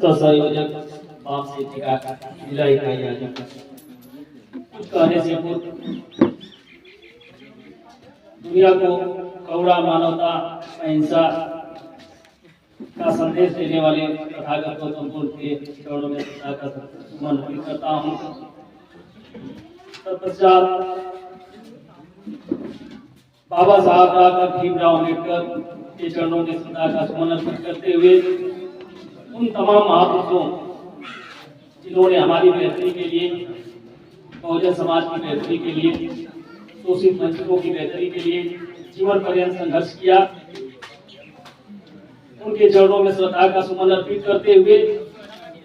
संयोजक बाप से टिका जिला इकाई आदि कुछ कहने से पूर्व दुनिया को करुणा, मानवता, अहिंसा का संदेश देने वाले तथागत गौतम बुद्ध के चरणों में समर्पित करता हूँ। तत्पश्चात बाबा साहब डॉक्टर भीमराव अम्बेडकर के चरणों में श्रद्धा का सुमन अर्पित करते हुए उन तमाम महापुरुषों जिन्होंने हमारी बेहतरी के लिए, बहुजन समाज की बेहतरी के लिए, शोषित वंचितों की बेहतरी के लिए जीवन पर्यंत संघर्ष किया, उनके चरणों में श्रद्धा का सुमन अर्पित करते हुए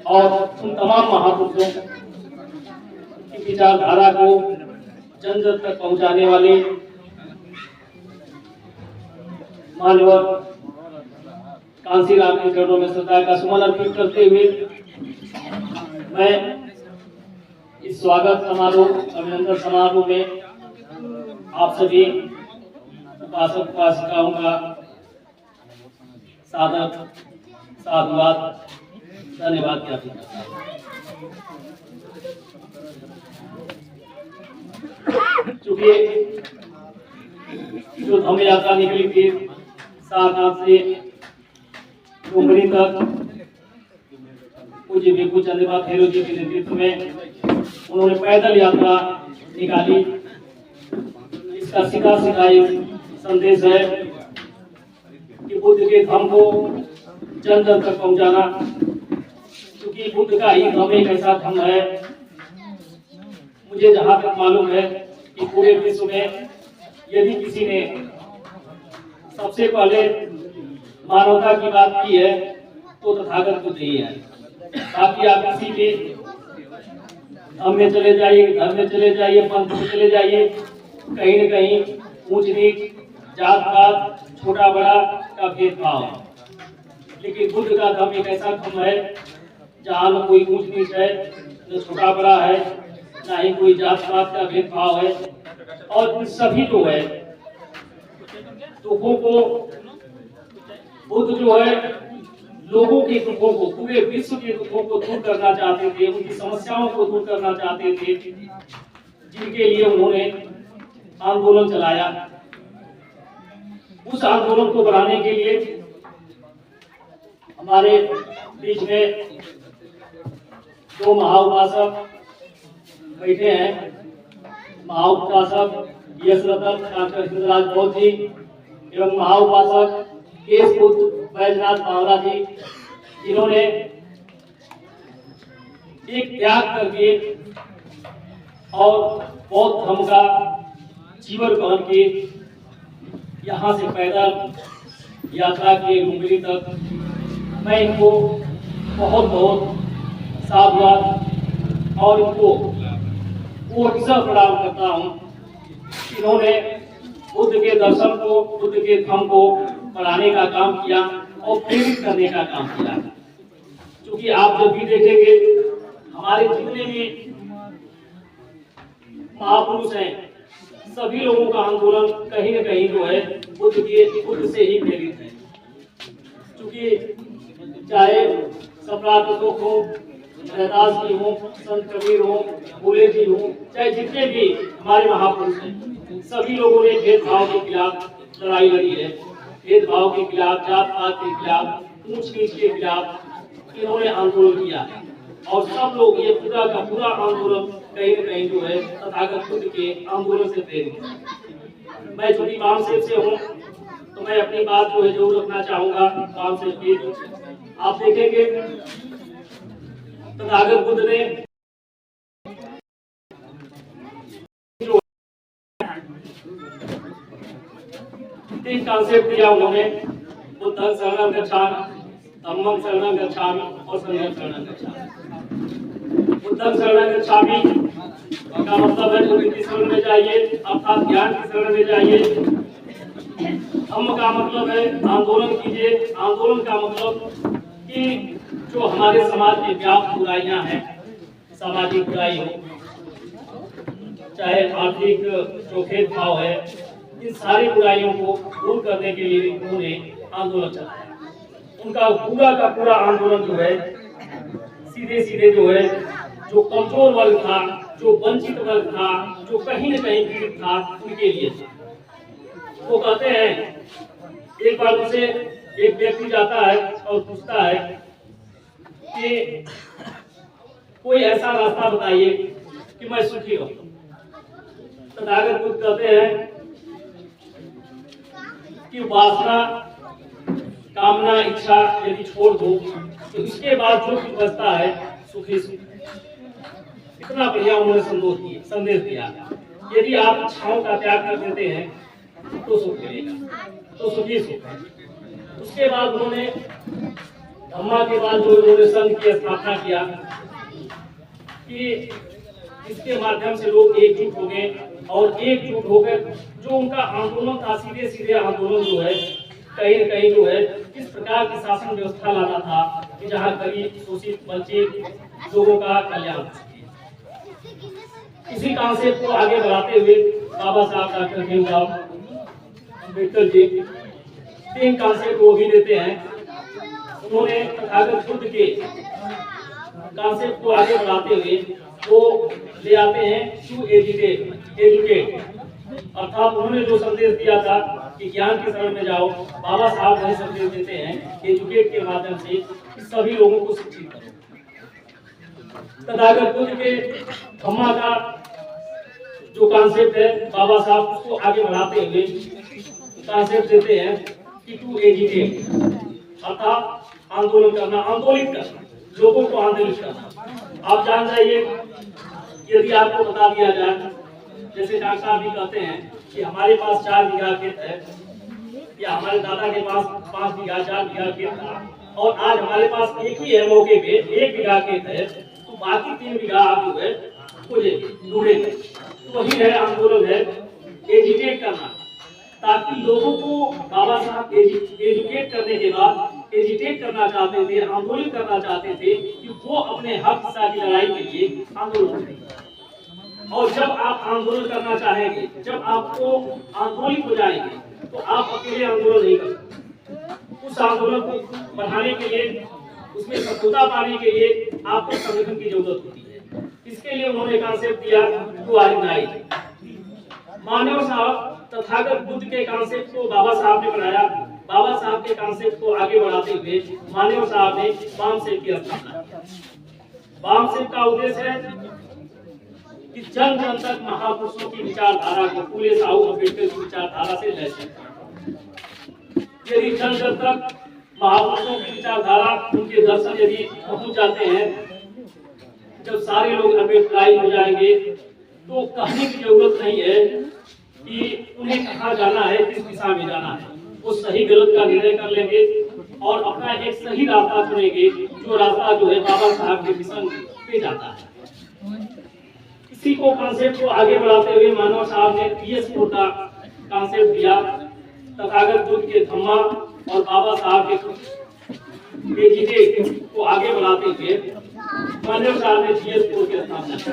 और उन तमाम महापुरुषों की विचारधारा को जन जन तक पहुंचाने वाले मान्यवर कांसीराम के चरणों में श्रद्धा का सुमन अर्पित करते हुए मैं इस स्वागत समारोह, अभिनंदन समारोह में आप सभी उपासक उपासिकाओं का साधुवाद धन्यवाद ज्ञापित करता हूं। चूंकि जो धम्म यात्रा निकली थी सारनाथ से डुमरी तक पूज्य भिक्षु चंद्रमा थेरो जी के नेतृत्व में उन्होंने पैदल यात्रा निकाली। इसका सीधा सीधा एक संदेश है कि बुद्ध के धम्म को जन जन तक पहुंचाना, क्योंकि बुद्ध का ही धम्म एक ऐसा धम्म है, मुझे जहां तक मालूम है कि पूरे विश्व में यदि किसी ने सबसे पहले मानवता की बात की है तो तथागत बुद्ध ही है। बाकी आप किसी भी धर्म में चले जाइए, धर्म में चले जाइए, पंथ में चले जाइए, कहीं न कहीं ऊंच नीच, जात पात, छोटा बड़ा का भेदभाव है। लेकिन बुद्ध का धर्म एक ऐसा धर्म है जहाँ न कोई ऊंच नीच है, न छोटा बड़ा है, न ही कोई जात पात का भेदभाव है, और सभी जो है दुखों को, बुद्ध जो है लोगों के दुखों को, पूरे विश्व के दुखों को दूर करना चाहते थे, उनकी समस्याओं को दूर करना चाहते थे, जिनके लिए उन्होंने आंदोलन चलाया। उस आंदोलन को बढ़ाने के लिए हमारे बीच में दो महाउपासक बैठे हैं। महाउपासक यशरतन डॉक्टर हिंदराज बौद्ध जी एवं महाउपासक केशबुद्ध बैजनाथ बावरा जी, जिन्होंने एक त्याग करके और बौद्ध धर्म का जीवन बहन के यहाँ से पैदल यात्रा के डुमरी तक मैं इनको बहुत बहुत साधुवाद और इनको कोटिशः प्रणाम करता हूँ। इन्होंने बुद्ध के दर्शन को, बुद्ध के धम्म को बढ़ाने का काम किया और प्रेरित करने का काम किया। क्योंकि आप जब भी देखेंगे हमारे जितने भी महापुरुष हैं, सभी लोगों का आंदोलन कहीं न कहीं जो है बुद्ध से ही प्रेरित है। क्योंकि चाहे सम्राट अशोक हो, रैदास जी हो, संत कबीर हो, फूले जी हो, चाहे जितने भी हमारे महापुरुष हैं, सभी लोगों ने भेदभाव के खिलाफ लड़ाई लड़ी है। भेदभाव के खिलाफ, जात पात के खिलाफ, ऊंच नीच के खिलाफ इन्होंने आंदोलन किया और सब लोग ये पूरा का पूरा आंदोलन कहीं न कहीं जो है तथागत बुद्ध के आंदोलन से प्रेरित है। मैं चूंकि वामसेव से हूँ तो मैं अपनी बात जो है जरूर रखना चाहूंगा वामसेव की। आप देखेंगे तथागत बुद्ध ने तीन कॉन्सेप्ट दिया उन्होंने, बुद्धं शरणं गच्छामि, धम्मं शरणं गच्छामि और संघं शरणं गच्छामि। बुद्धं शरणं गच्छामि का मतलब है बुद्ध की शरण में जाइए, अर्थात ज्ञान की शरण में जाइए। धम्म का मतलब है आंदोलन कीजिए। आंदोलन का मतलब कि जो हमारे समाज में व्याप्त बुराइयां हैं, सामाजिक बुराई हो, चाहे आर्थिक जो भेदभाव है, इन सारी बुराइयों को दूर करने के लिए उन्होंने आंदोलन चलाया। उनका पूरा का पूरा आंदोलन जो है सीधे सीधे जो है जो कमजोर वर्ग था, जो वंचित वर्ग था, जो कहीं न कहीं पीड़ित था, उनके लिए था। वो कहते हैं एक बार उसे एक व्यक्ति जाता है और पूछता है कि कोई ऐसा रास्ता बताइए कि मैं सुखी रहूं। तथागत बुद्ध कहते हैं कि वासना, कामना, इच्छा यदि छोड़ दो तो इसके बाद जो कुछ बचता है सुखी सुख। इतना बढ़िया उन्होंने संदेश दिया। यदि आप इच्छाओं का त्याग कर देते हैं तो सुख मिलेगा, तो सुखी सुख। उसके बाद उन्होंने धम्मा के बाद जो उन्होंने संघ की स्थापना किया कि इसके माध्यम से लोग एकजुट हो गए और एकजुट होकर जो उनका आंदोलन था, सीधे सीधे आंदोलन जो है कहीं न कहीं जो है इस प्रकार की शासन व्यवस्था लाना था कि जहाँ गरीब, शोषित, वंचित लोगों का कल्याण हो। इसी कॉन्सेप्ट को आगे बढ़ाते हुए बाबा साहब डॉक्टर भीमराव अम्बेडकर जी 3 कॉन्सेप्ट वो भी देते हैं। उन्होंने तथागत बुद्ध के कॉन्सेप्ट को आगे बढ़ाते हुए वो ले आते हैं टू एजुकेट, अर्थात उन्होंने जो संदेश दिया था कि ज्ञान की शरण में जाओ, बाबा साहब वही संदेश देते हैं एजुकेट के माध्यम से कि सभी लोगों को शिक्षित करो। तथागत बुद्ध के धम्मा का जो कॉन्सेप्ट है बाबा साहब उसको आगे बढ़ाते हुए कॉन्सेप्ट देते हैं कि टू एजुकेट, अर्थात आंदोलन करना, आंदोलित करना, लोगों को आंदोलित करना। आप जान जाइए, यदि आपको बता दिया जाए, जैसे डॉक्टर साहब भी कहते हैं कि हमारे पास 4 बीघा खेत है या हमारे दादा के पास 5 बीघा 4 बीघा खेत था और आज हमारे पास एक ही है, मौके पे 1 बीघा खेत है, तो बाकी 3 बीघा आप जो है ढूंढेंगे। तो वही है आंदोलन, है एजुकेट करना, ताकि लोगों को बाबा साहब एजुकेट करने के बाद एजुकेट करना चाहते थे, आंदोलन करना चाहते थे कि वो अपने हक हिस्सा की लड़ाई के लिए आंदोलन करें। और जब आप आंदोलन करना चाहेंगे, जब आपको आंदोलित हो जाएंगे तो आप अकेले आंदोलन नहीं कर सकते। उस आंदोलन को बढ़ाने के लिए, उसमें सफलता पाने के लिए आपको संगठन की जरूरत होती है। इसके लिए उन्होंने कॉन्सेप्ट दिया टू ऑर्गेनाइज। मानव साहब तथागत बुद्ध के कॉन्सेप्ट को बाबा साहब ने बनाया। बाबा साहब के कॉन्सेप्ट को आगे बढ़ाते हुए मानव साहब ने वामसेप की स्थापना की। वामसेप का उद्देश्य है कि जन जन तक महापुरुषों की विचारधारा को, फूले साहू अम्बेडकर की विचारधारा से लैस करना। यदि जन जन तक महापुरुषों की विचारधारा, उनके दर्शन यदि पहुंच जाते हैं, जब सारे लोग अम्बेडकराइज हो जाएंगे तो कहने की जरूरत नहीं है कि उन्हें कहाँ जाना है, किस दिशा में जाना है। वो सही गलत का निर्णय कर लेंगे और अपना एक सही रास्ता चुनेंगे, जो रास्ता जो है बाबा साहब के मिशन पे जाता है। इसी को कॉन्सेप्ट को आगे बढ़ाते हुए मानव साहब ने PS4 का कॉन्सेप्ट दिया। तथागत बुद्ध के धम्मा और बाबा साहब के एजुकेट को आगे बढ़ाते हुए मानव साहब ने PS4 की स्थापना की।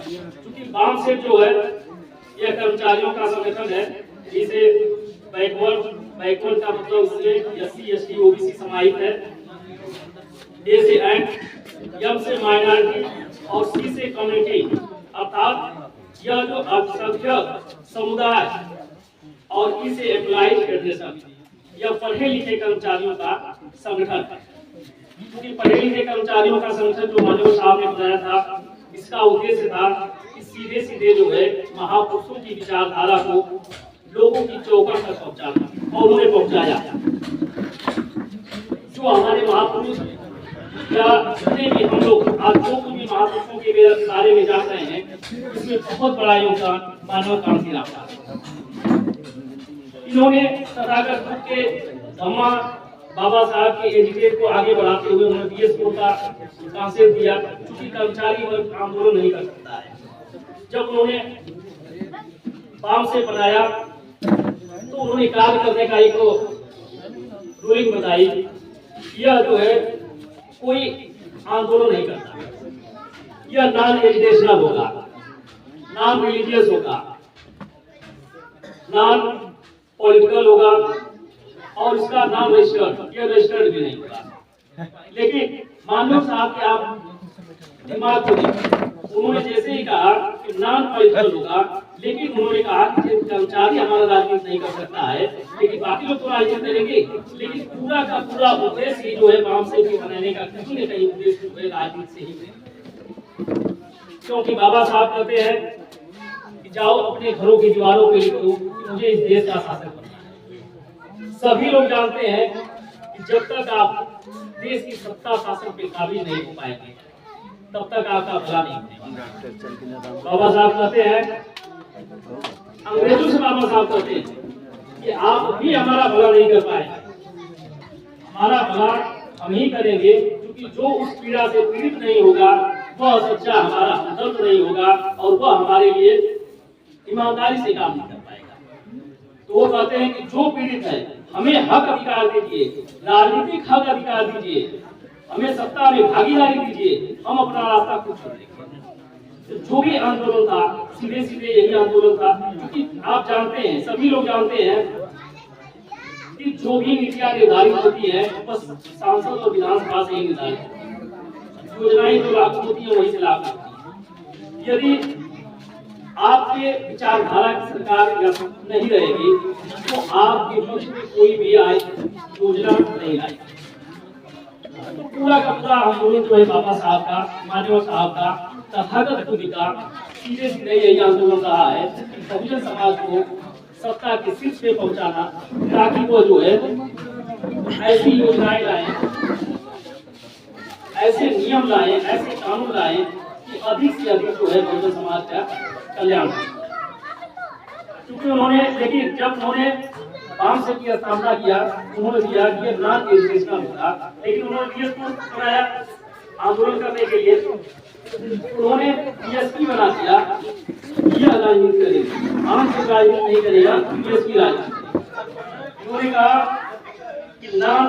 क्योंकि वामसेप जो है यह कर्मचारियों का संगठन है, जिसे बैकवर्ड का मतलब उसमें SC ST OBC समाहित है, A से एंड, M से माइनॉरिटी और C से कम्युनिटी, अर्थात यह जो अल्पसंख्यक समुदाय और E से एम्प्लॉइज फेडरेशन, यह पढ़े लिखे कर्मचारियों का संगठन है। क्योंकि पढ़े लिखे कर्मचारियों का संगठन जो मानव साहब ने बताया था, इसका उद्देश्य था कि सीधे सीधे जो है महापुरुषों की विचारधारा को लोगों की चौखट तक पहुंचाना, और उन्हें पहुंचाया। जो हमारे महापुरुष या जितने भी हम लोग आज जो कुछ भी महापुरुषों के बारे में जान रहे हैं, इसमें बहुत बड़ा योगदान मानव क्रांति रहा। इन्होंने तथागत बुद्ध के धम्मा, बाबा साहब के एजुकेट को आगे बढ़ाते हुए उन्होंने PS4 का कॉन्सेप्ट दिया। क्योंकि कर्मचारी वर्ग आंदोलन नहीं कर सकता है। जब उन्होंने वामसेप बनाया तो उन्होंने कार्य करने का एक रूलिंग बताई। यह जो है कोई आंदोलन नहीं करता, यह नॉन एजुकेशनल होगा, नॉन रिलीजियस होगा, नॉन पॉलिटिकल होगा और इसका नॉन रजिस्टर्ड, यह रजिस्टर्ड भी नहीं होगा। लेकिन मानव साहब के आप दिमाग को देखिए, उन्होंने जैसे ही कहा कि नॉन पॉलिटिकल होगा, लेकिन उन्होंने कहा कि कर्मचारी हमारा राजनीति नहीं कर सकता है, लेकिन बाकी लोग तो राजनीति करेंगे, लेकिन पूरा का पूरा उद्देश्य जो है बाम से बनाने का कहीं न कहीं उद्देश्य जो है राजनीति से ही, क्योंकि बाबा साहब कहते हैं कि जाओ अपने घरों की दीवारों पे लिखो कि मुझे इस देश का शासक बनना है। सभी लोग जानते हैं कि जब तक आप देश की सत्ता शासन पे काबिज नहीं हो पाएंगे तब तक आपका भला नहीं होगा। बाबा साहब कहते हैं, अंग्रेजों से बाबा साहब कहते हैं कि आप भी हमारा भला नहीं कर पाए, हमारा भला हम ही करेंगे, क्योंकि जो उस पीड़ा से पीड़ित नहीं होगा वह सच्चा हमारा हमदर्द नहीं होगा और वह हमारे लिए ईमानदारी से काम नहीं कर पाएगा। तो वो कहते हैं कि जो पीड़ित है हमें हक अधिकार दीजिए, राजनीतिक हक अधिकार दीजिए, हमें सत्ता में भागीदारी दीजिए, हम अपना रास्ता खुद चुनेंगे। जो भी आंदोलन था सीधे सीधे यही आंदोलन था, क्योंकि आप जानते हैं, सभी लोग जानते हैं कि जो भी नीतियां निर्धारित होती है बस सांसद और विधानसभा से ही निर्धारित, योजनाएं जो लागू होती है वही से लागू होती है। यदि आपके विचारधारा की सरकार नहीं रहेगी तो आपके बीच में कोई भी योजना नहीं आएगी। तो पूरा का पूरा आंदोलन जो है बाबा साहब का, मान्यवर साहब का, तथागत खुद का सीधे सीधे यही आंदोलन रहा है कि बहुजन समाज को सत्ता के शीर्ष पे पहुंचाना, ताकि वो जो है ऐसी योजनाएं लाए, ऐसे नियम लाए, ऐसे कानून लाए कि अधिक से अधिक जो है बहुजन समाज का कल्याण। क्योंकि उन्होंने, लेकिन जब उन्होंने बाम से की स्थापना किया, उन्होंने दिया कि ये नॉन एजुकेशनल होगा, लेकिन उन्होंने डीएसपी बनाया आंदोलन करने के लिए, उन्होंने डीएसपी बना दिया, ये राजनीति करेगा, आम से राजनीति नहीं करेगा, डीएसपी राजनीति। उन्होंने कहा कि नॉन